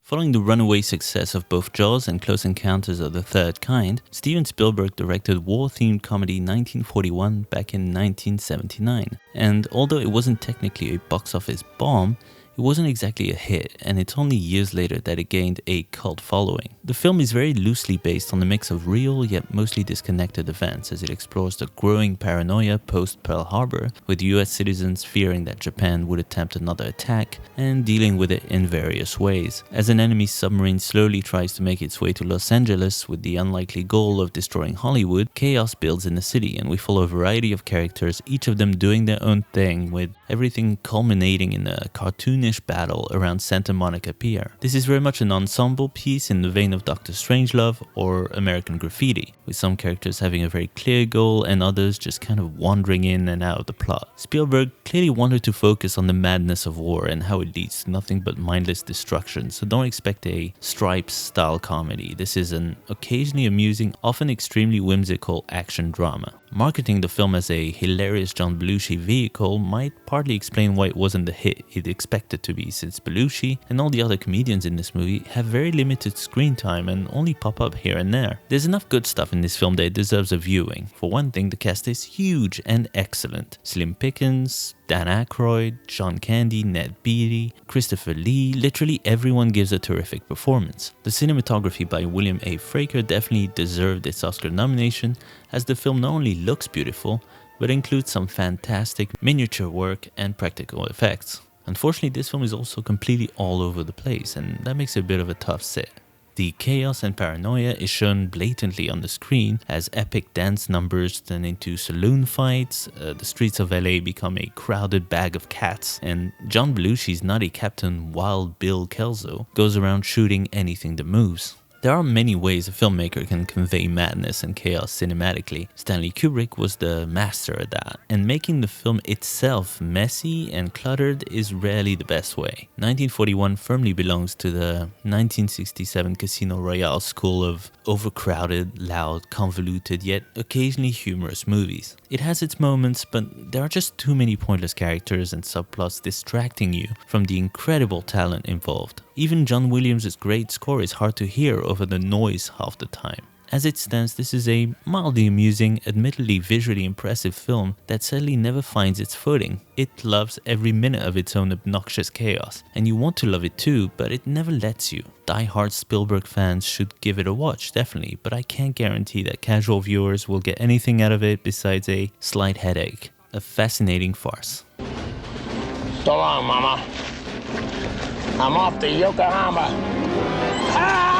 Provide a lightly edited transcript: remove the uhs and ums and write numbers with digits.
Following the runaway success of both Jaws and Close Encounters of the Third Kind, Steven Spielberg directed war-themed comedy 1941 back in 1979. And although it wasn't technically a box office bomb, it wasn't exactly a hit, and it's only years later that it gained a cult following. The film is very loosely based on a mix of real yet mostly disconnected events as it explores the growing paranoia post-Pearl Harbor, with US citizens fearing that Japan would attempt another attack and dealing with it in various ways. As an enemy submarine slowly tries to make its way to Los Angeles with the unlikely goal of destroying Hollywood, chaos builds in the city, and we follow a variety of characters, each of them doing their own thing, with everything culminating in a cartoonish battle around Santa Monica Pier. This is very much an ensemble piece in the vein of Dr. Strangelove or American Graffiti, with some characters having a very clear goal and others just kind of wandering in and out of the plot. Spielberg clearly wanted to focus on the madness of war and how it leads to nothing but mindless destruction, so don't expect a Stripes-style comedy. This is an occasionally amusing, often extremely whimsical action drama. Marketing the film as a hilarious John Belushi vehicle might partly explain why it wasn't the hit it expected to be, since Belushi and all the other comedians in this movie have very limited screen time and only pop up here and there. There's enough good stuff in this film that it deserves a viewing. For one thing, the cast is huge and excellent. Slim Pickens, Dan Aykroyd, John Candy, Ned Beatty, Christopher Lee, literally everyone gives a terrific performance. The cinematography by William A. Fraker definitely deserved its Oscar nomination, as the film not only looks beautiful, but includes some fantastic miniature work and practical effects. Unfortunately, this film is also completely all over the place, and that makes it a bit of a tough sit. The chaos and paranoia is shown blatantly on the screen as epic dance numbers turn into saloon fights, the streets of LA become a crowded bag of cats, and John Belushi's nutty Captain Wild Bill Kelso goes around shooting anything that moves. There are many ways a filmmaker can convey madness and chaos cinematically. Stanley Kubrick was the master at that, and making the film itself messy and cluttered is rarely the best way. 1941 firmly belongs to the 1967 Casino Royale school of overcrowded, loud, convoluted, yet occasionally humorous movies. It has its moments, but there are just too many pointless characters and subplots distracting you from the incredible talent involved. Even John Williams' great score is hard to hear over the noise half the time. As it stands, this is a mildly amusing, admittedly visually impressive film that sadly never finds its footing. It loves every minute of its own obnoxious chaos, and you want to love it too, but it never lets you. Die-hard Spielberg fans should give it a watch, definitely, but I can't guarantee that casual viewers will get anything out of it besides a slight headache. A fascinating farce. So long, Mama. I'm off to Yokohama. Ah!